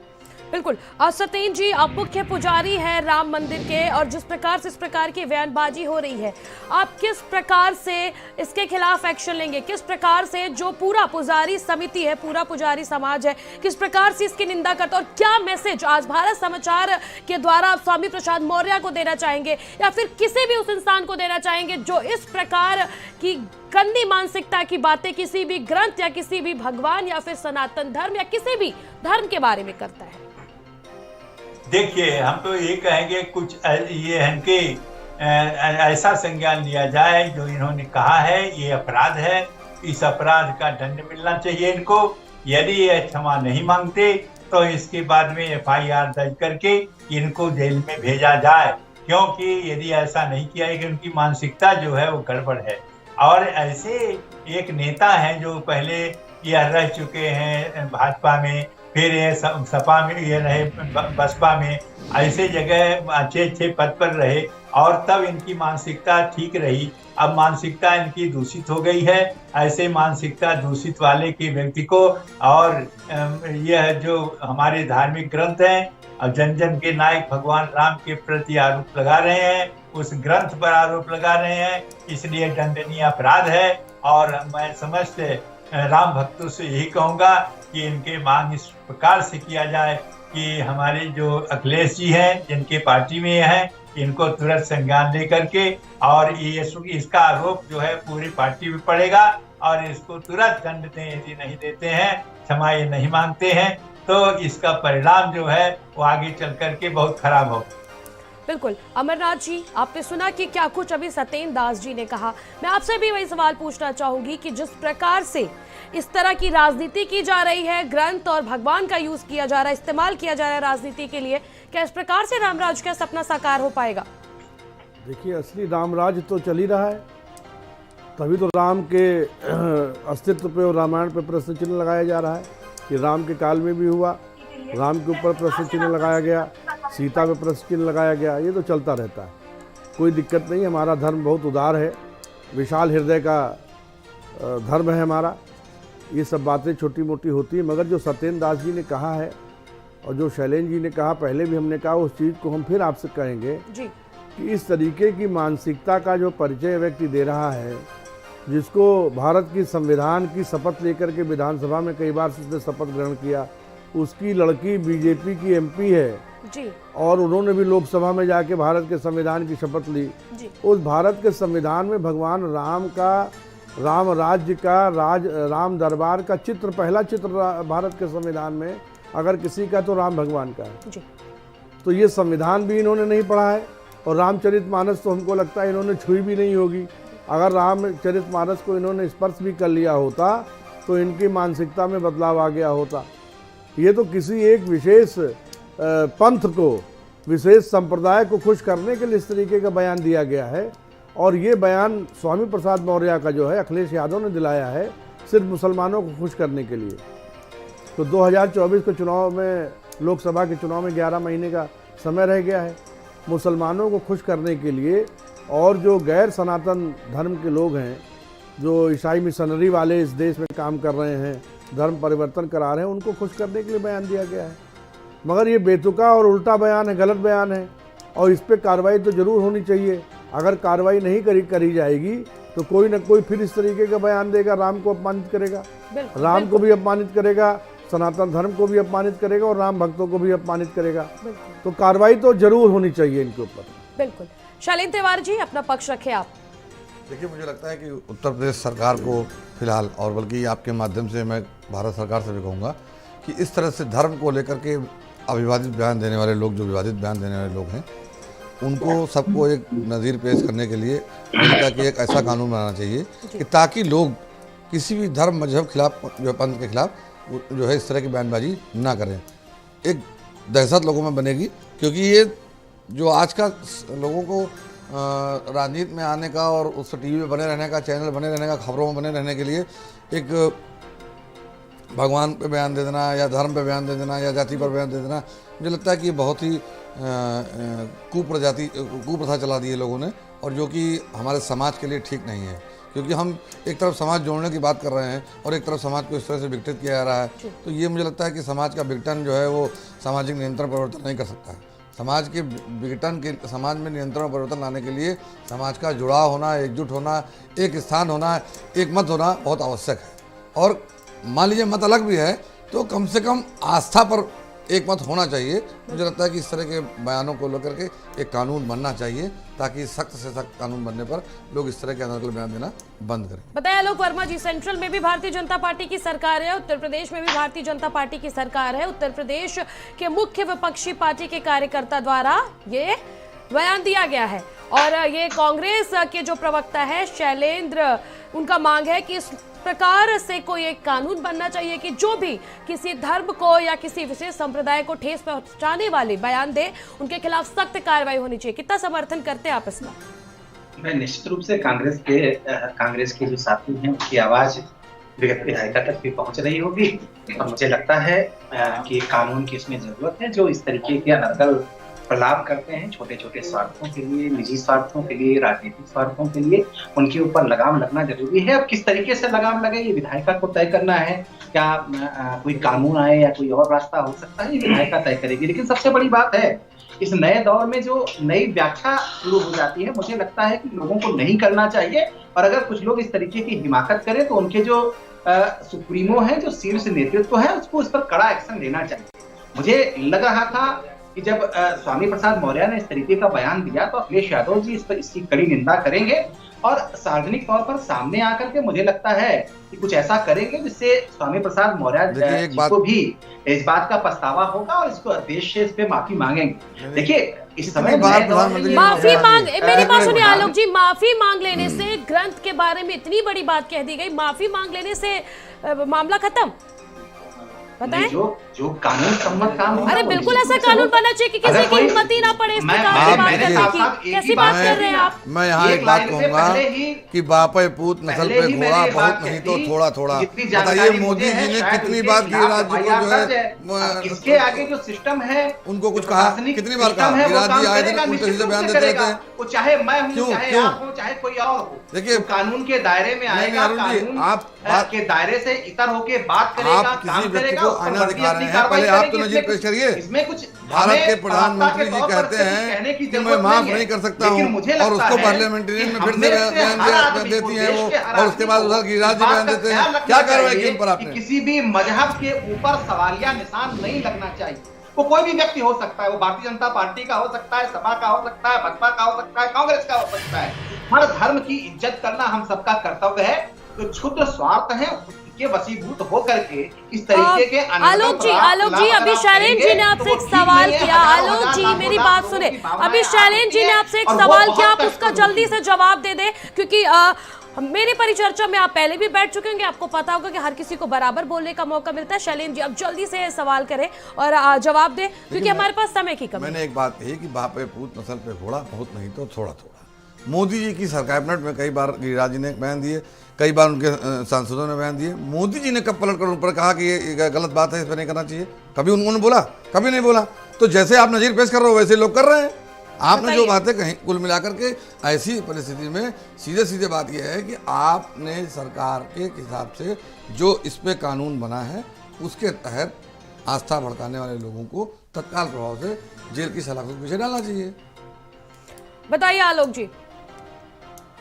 बिल्कुल। सत्येंद्र जी, आप मुख्य पुजारी हैं राम मंदिर के, और जिस प्रकार से इस प्रकार की बयानबाजी हो रही है, आप किस प्रकार से इसके खिलाफ एक्शन लेंगे? किस प्रकार से जो पूरा पुजारी समिति है, पूरा पुजारी समाज है, किस प्रकार से इसकी निंदा करता है, और क्या मैसेज आज भारत समाचार के द्वारा आप स्वामी प्रसाद मौर्य को देना चाहेंगे, या फिर किसी भी उस इंसान को देना चाहेंगे जो इस प्रकार की गंदी मानसिकता की बातें किसी भी ग्रंथ या किसी भी भगवान या फिर सनातन धर्म या किसी भी धर्म के बारे में करता है? देखिए, हम तो ये कहेंगे कुछ ये है कि ऐसा संज्ञान लिया जाए जो इन्होंने कहा है ये अपराध है, इस अपराध का दंड मिलना चाहिए इनको। यदि ये क्षमा नहीं मांगते तो इसके बाद में FIR दर्ज करके इनको जेल में भेजा जाए, क्योंकि यदि ऐसा नहीं किया कि उनकी मानसिकता जो है वो गड़बड़ है। और ऐसे एक नेता हैं जो पहले यह रह चुके हैं भाजपा में, फिर ये सपा में ये रहे, बसपा में, ऐसे जगह अच्छे पद पर रहे और तब इनकी मानसिकता ठीक रही। अब मानसिकता इनकी दूषित हो गई है। ऐसे मानसिकता दूषित वाले के व्यक्ति को और यह जो हमारे धार्मिक ग्रंथ हैं और जन जन के नायक भगवान राम के प्रति आरोप लगा रहे हैं, उस ग्रंथ पर आरोप लगा रहे हैं, इसलिए दंडनीय अपराध है। और मैं समस्त राम भक्तों से यही कहूँगा कि इनके मांग इस प्रकार से किया जाए कि हमारे जो अखिलेश जी हैं, जिनके पार्टी में हैं, इनको तुरंत संज्ञान लेकर के और ये इसका आरोप जो है पूरी पार्टी में पड़ेगा और इसको तुरंत दंड दें। यदि नहीं देते हैं, क्षमा ये नहीं मांगते हैं, तो इसका परिणाम जो है वो आगे चल करके बहुत खराब हो। बिल्कुल अमरनाथ जी, आपने सुना कि क्या कुछ अभी सत्येंद्र दास जी ने कहा। मैं आपसे भी वही सवाल पूछना चाहूंगी कि जिस प्रकार से इस तरह की राजनीति की जा रही है, ग्रंथ और भगवान का यूज किया जा रहा है, इस्तेमाल किया जा रहा है राजनीति के लिए, क्या इस प्रकार से रामराज का सपना साकार हो पाएगा? देखिए, असली रामराज तो चल ही रहा है, तभी तो राम के अस्तित्व पे और रामायण पे प्रश्न चिन्ह लगाया जा रहा है कि राम के काल में भी हुआ, राम के ऊपर प्रश्न चिन्ह लगाया गया, सीता पे प्रश्न चिन्ह लगाया गया। ये तो चलता रहता है, कोई दिक्कत नहीं। हमारा धर्म बहुत उदार है, विशाल हृदय का धर्म है हमारा। ये सब बातें छोटी मोटी होती हैं, मगर जो सत्येंद्र दास जी ने कहा है और जो शैलेंद्र जी ने कहा, पहले भी हमने कहा, उस चीज़ को हम फिर आपसे कहेंगे जी। कि इस तरीके की मानसिकता का जो परिचय व्यक्ति दे रहा है, जिसको भारत की संविधान की शपथ लेकर के विधानसभा में कई बार उसने शपथ ग्रहण किया, उसकी लड़की बीजेपी की एमपी है जी। और उन्होंने भी लोकसभा में जाके भारत के संविधान की शपथ ली जी। उस भारत के संविधान में भगवान राम का, राम राज्य का, राम दरबार का चित्र, पहला चित्र भारत के संविधान में अगर किसी का तो राम भगवान का है जी। तो ये संविधान भी इन्होंने नहीं पढ़ा है और रामचरितमानस तो हमको लगता है इन्होंने छुई भी नहीं होगी। अगर रामचरितमानस को इन्होंने स्पर्श भी कर लिया होता तो इनकी मानसिकता में बदलाव आ गया होता। ये तो किसी एक विशेष पंथ को, विशेष संप्रदाय को खुश करने के लिए इस तरीके का बयान दिया गया है। और ये बयान स्वामी प्रसाद मौर्य का जो है, अखिलेश यादव ने दिलाया है सिर्फ मुसलमानों को खुश करने के लिए। तो 2024 के चुनाव में, लोकसभा के चुनाव में 11 महीने का समय रह गया है। मुसलमानों को खुश करने के लिए और जो गैर सनातन धर्म के लोग हैं, जो ईसाई मिशनरी वाले इस देश में काम कर रहे हैं, धर्म परिवर्तन करा रहे हैं, उनको खुश करने के लिए बयान दिया गया है। मगर ये बेतुका और उल्टा बयान है, गलत बयान है और इस पर कार्रवाई तो जरूर होनी चाहिए। अगर कार्रवाई नहीं करी जाएगी तो कोई न कोई फिर इस तरीके का बयान देगा, राम को अपमानित करेगा, राम को भी अपमानित करेगा, सनातन धर्म को भी अपमानित करेगा और राम भक्तों को भी अपमानित करेगा। तो कार्रवाई तो जरूर होनी चाहिए इनके ऊपर। बिल्कुल। शैलेंद्र तिवारी जी, अपना पक्ष रखें आप। देखिए, मुझे लगता है कि उत्तर प्रदेश सरकार को फिलहाल, और बल्कि आपके माध्यम से मैं भारत सरकार से भी कहूँगा कि इस तरह से धर्म को लेकर के अविवादित बयान देने वाले लोग, जो विवादित बयान देने वाले लोग हैं, उनको सबको एक नज़ीर पेश करने के लिए लगता कि एक ऐसा कानून बनाना चाहिए कि ताकि लोग किसी भी धर्म मजहब खिलाफ, जो पंथ के खिलाफ जो है इस तरह की बयानबाजी ना करें। एक दहशत लोगों में बनेगी, क्योंकि ये जो आज का लोगों को राजनीति में आने का और उस टीवी में बने रहने का, चैनल बने रहने का, खबरों में बने रहने के लिए एक भगवान पे बयान दे देना या धर्म पे बयान दे देना या जाति पर बयान दे देना, मुझे लगता है कि बहुत ही कुप्रथा चला दी है लोगों ने, और जो कि हमारे समाज के लिए ठीक नहीं है। क्योंकि हम एक तरफ समाज जोड़ने की बात कर रहे हैं और एक तरफ समाज को इस तरह से विघटित किया जा रहा है, तो ये मुझे लगता है कि समाज का विघटन जो है वो सामाजिक नियंत्रण परिवर्तन नहीं कर सकता है। समाज के विघटन के, समाज में नियंत्रण परिवर्तन लाने के लिए समाज का जुड़ाव होना, एकजुट होना, एक स्थान होना, एक मत होना बहुत आवश्यक है। और मान लीजिए मत अलग भी है तो कम से कम आस्था पर एक मत होना चाहिए। मुझे लगता है कि इस तरह के बयानों को लेकर के एक कानून बनना चाहिए, ताकि सख्त से सख्त कानून बनने पर लोग इस तरह के अनर्गल बयान देना बंद करें। बताया आलोक वर्मा जी, सेंट्रल में भी भारतीय जनता पार्टी की सरकार है, उत्तर प्रदेश में भी भारतीय जनता पार्टी की सरकार है। उत्तर प्रदेश के मुख्य विपक्षी पार्टी के कार्यकर्ता द्वारा ये बयान दिया गया है और ये कांग्रेस के जो प्रवक्ता है शैलेंद्र, उनका मांग है कि इस प्रकार से कोई एक कानून बनना चाहिए कि जो भी किसी धर्म को या किसी विशेष संप्रदाय को ठेस पहुंचाने वाले बयान दे, उनके खिलाफ सख्त कार्रवाई होनी चाहिए। कितना समर्थन करते हैं आप इसका? मैं निश्चित रूप से कांग्रेस के जो साथी हैं उनकी आवाज विधायिका तक भी पहुंच रही होगी और मुझे लगता है कि कानून की इसमें जरूरत है जो इस तरीके के अनर्गल प्रलाप करते हैं छोटे छोटे स्वार्थों के लिए, निजी स्वार्थों के लिए, राजनीतिक स्वार्थों के लिए। उनके ऊपर लगाम लगना जरूरी है। अब किस तरीके से लगाम लगे ये विधायिका को तय करना है। क्या कोई कानून आए या कोई और रास्ता हो सकता है, ये विधायिका तय करेगी। लेकिन सबसे बड़ी बात है, इस नए दौर में जो नई व्याख्या शुरू हो जाती है, मुझे लगता है कि लोगों को नहीं करना चाहिए। और अगर कुछ लोग इस तरीके की हिमाकत करें तो उनके जो सुप्रीमो है, जो शीर्ष नेतृत्व है, उसको इस पर कड़ा एक्शन लेना चाहिए। मुझे लग रहा था कि जब स्वामी प्रसाद मौर्य ने इस तरीके का बयान दिया तो अखिलेश यादव जी इस पर इसकी कड़ी निंदा करेंगे और सार्वजनिक तौर पर सामने आकर के मुझे लगता है कि कुछ ऐसा करेंगे जिससे स्वामी प्रसाद मौर्य जी को भी इस बात का पछतावा होगा और इसको देश से इस पे माफी मांगेंगे। देखिए इस समय माफी मांग, मेरी बात सुनिए आलोक जी, माफी मांग लेने से ग्रंथ के बारे में इतनी बड़ी बात कह दी गई, माफी मांग लेने से मामला खत्म? बताएं? जो कानून सम्मत काम, अरे बिल्कुल ऐसा कानून बनना चाहिए कि किसी की हिम्मत ही ना पड़े इस प्रकार की बात करने की। कैसी बात कर रहे हैं आप? मैं यहाँ एक बात कहूँगा कि बापे पूत नस्ल पे घोड़ा, बहुत नहीं तो थोड़ा थोड़ा। बताइए मोदी जी ने कितनी बार गिरिराज जी को जो है, इसके आगे जो सिस्टम है उनको कुछ कहा, कितनी बार कहा? गिरिराज जी आए दिन उल्टे सीधे बयान देते रहते हैं। वो चाहे मैं हूँ, चाहे आप हो, चाहे कोई और हो, देखिए कानून के दायरे में आएगा, कानून आप के दायरे से इतर होके बात करेगा, काम करेगा। आईना दिखा रहे हैं, पहले आप तो नजीर पेश करिए। इसमें कुछ भारत के प्रधानमंत्री जी कहते हैं कि मैं माफ नहीं कर सकता हूँ और उसको पार्लियामेंटेरियन में फिर से बयान देती हैं वो, और उसके बाद उधर गिरिराज जी बयान देते हैं। क्या कार्रवाई की उन पर आपने? किसी भी मजहब के ऊपर सवालिया निशान नहीं लगना चाहिए। वो कोई भी व्यक्ति हो सकता है, वो भारतीय जनता पार्टी का हो सकता है, सपा का हो सकता है, बसपा का हो सकता है, कांग्रेस का हो सकता है। हर धर्म की इज्जत करना हम सबका कर्तव्य है। जो क्षुद्र स्वार्थ है के वशीभूत होकर के इस तरीके के आलोक जी अभी शैलेंद्र जी ने आपसे एक सवाल किया। आलोक जी मेरी बात सुने, अभी शैलेंद्र जी ने आपसे एक सवाल किया, आप उसका जल्दी से जवाब दे दें, क्योंकि मेरी परिचर्चा में आप पहले भी बैठ चुके होंगे, आपको पता होगा कि हर किसी को बराबर बोलने का मौका मिलता है। शैलेंद्र जी अब जल्दी से सवाल करें और जवाब दें, क्योंकि हमारे पास समय की कमी। मैंने एक बात कही कि बापे पूत नस्ल पे घोड़ा, बहुत नहीं तो थोड़ा थोड़ा। मोदी जी की सरकार कैबिनेट में कई बार गिरिराज जी ने बयान दिए, कई बार उनके सांसदों ने बयान दिए। मोदी जी ने कब पलट कर उन पर कहा कि ये गलत बात है, इस पर नहीं करना चाहिए? कभी उन्होंने बोला? कभी नहीं बोला। तो जैसे आप नजीर पेश कर रहे हो वैसे लोग कर रहे हैं। आपने जो बातें कही कुल मिलाकर के, ऐसी परिस्थिति में सीधे सीधे बात यह है कि आपने सरकार के हिसाब से जो इस पे कानून बना है उसके तहत आस्था भड़काने वाले लोगों को तत्काल प्रभाव से जेल की सलाखों के पीछे डालना चाहिए। बताइए आलोक जी।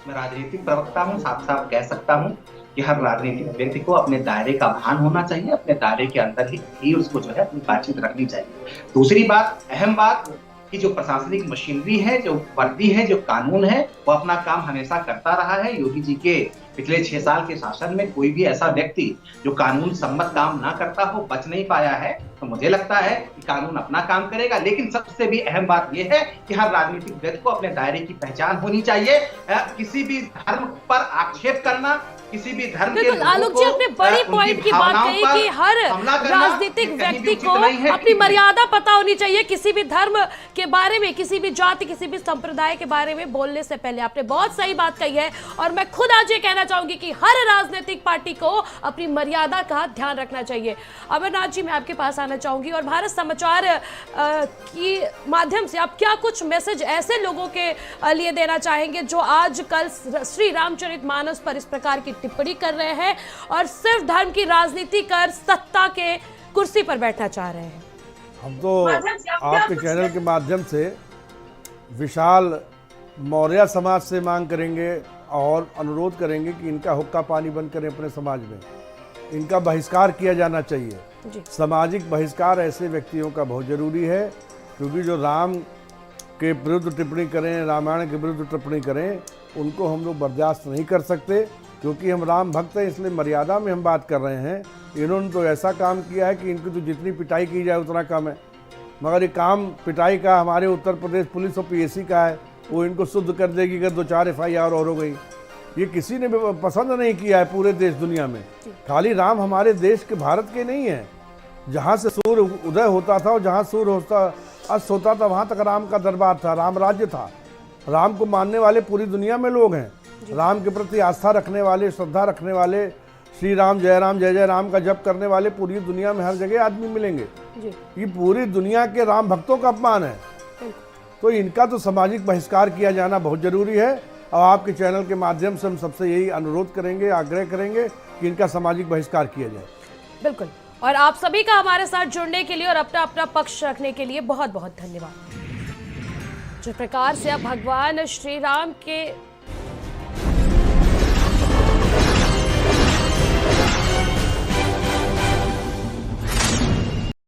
मैं राजनीतिक प्रवक्ता हूँ, साफ साफ कह सकता हूँ कि हर राजनीतिक व्यक्ति को अपने दायरे का भान होना चाहिए, अपने दायरे के अंदर ही उसको जो है अपनी बातचीत रखनी चाहिए। दूसरी बात, अहम बात, कि जो प्रशासनिक मशीनरी है, जो वर्दी है, जो कानून है, वो अपना काम हमेशा करता रहा है। योगी जी के पिछले 6 साल के शासन में कोई भी ऐसा व्यक्ति जो कानून सम्मत काम ना करता हो बच नहीं पाया है। तो मुझे लगता है कि कानून अपना काम करेगा। लेकिन सबसे भी अहम बात यह है कि हर राजनीतिक व्यक्ति को अपने दायरे की पहचान होनी चाहिए। किसी भी धर्म पर आक्षेप करना, किसी भी धर्म के आलोक जी अपने बड़ी पॉइंट की बात कही कि हर राजनीतिक व्यक्ति को अपनी मर्यादा पता होनी चाहिए। किसी भी धर्म के बारे में, किसी भी जाति, किसी भी संप्रदाय के बारे में बोलने से पहले आपने बहुत सही बात कही है। और मैं खुद आज ये कहना चाहूंगी कि हर राजनीतिक पार्टी को अपनी मर्यादा का ध्यान रखना चाहिए। अमरनाथ जी मैं आपके पास आना चाहूंगी और भारत समाचार की माध्यम से आप क्या कुछ मैसेज ऐसे लोगों के लिए देना चाहेंगे जो आज कल श्री रामचरितमानस पर इस प्रकार की टिप्पणी कर रहे हैं और सिर्फ धर्म की राजनीति कर सत्ता के कुर्सी पर बैठना चाह रहे हैं? हम तो आपके चैनल के माध्यम से विशाल मौर्य समाज से मांग करेंगे और अनुरोध करेंगे कि इनका हुक्का पानी बंद करें अपने समाज में। इनका बहिष्कार किया जाना चाहिए। सामाजिक बहिष्कार ऐसे व्यक्तियों का बहुत ज़रूरी है, क्योंकि जो राम के विरुद्ध टिप्पणी करें, रामायण के विरुद्ध टिप्पणी करें, उनको हम लोग बर्दाश्त नहीं कर सकते, क्योंकि हम राम भक्त हैं, इसलिए मर्यादा में हम बात कर रहे हैं। इन्होंने तो ऐसा काम किया है कि इनकी तो जितनी पिटाई की जाए उतना कम है। मगर ये काम पिटाई का हमारे उत्तर प्रदेश पुलिस और पीएसी का है, वो इनको शुद्ध कर देगी अगर 2-4 FIR और हो गई। ये किसी ने पसंद नहीं किया है पूरे देश दुनिया में। खाली राम हमारे देश के, भारत के नहीं है। जहाँ से सूर्य उदय होता था और जहाँ सूर्य अस्त होता था वहाँ तक राम का दरबार था, राम राज्य था। राम को मानने वाले पूरी दुनिया में लोग हैं। राम के प्रति आस्था रखने वाले, श्रद्धा रखने वाले, श्री राम जय जय राम का जप करने वाले पूरी दुनिया में हर जगह आदमी मिलेंगे। ये पूरी दुनिया के राम भक्तों का अपमान है। तो इनका तो सामाजिक बहिष्कार किया जाना बहुत ज़रूरी है। और आपके चैनल के माध्यम से हम सबसे यही अनुरोध करेंगे, आग्रह करेंगे कि इनका सामाजिक बहिष्कार किया जाए। बिल्कुल। और आप सभी का हमारे साथ जुड़ने के लिए और अपना अपना पक्ष रखने के लिए बहुत बहुत धन्यवाद। जिस प्रकार से अब भगवान श्री राम के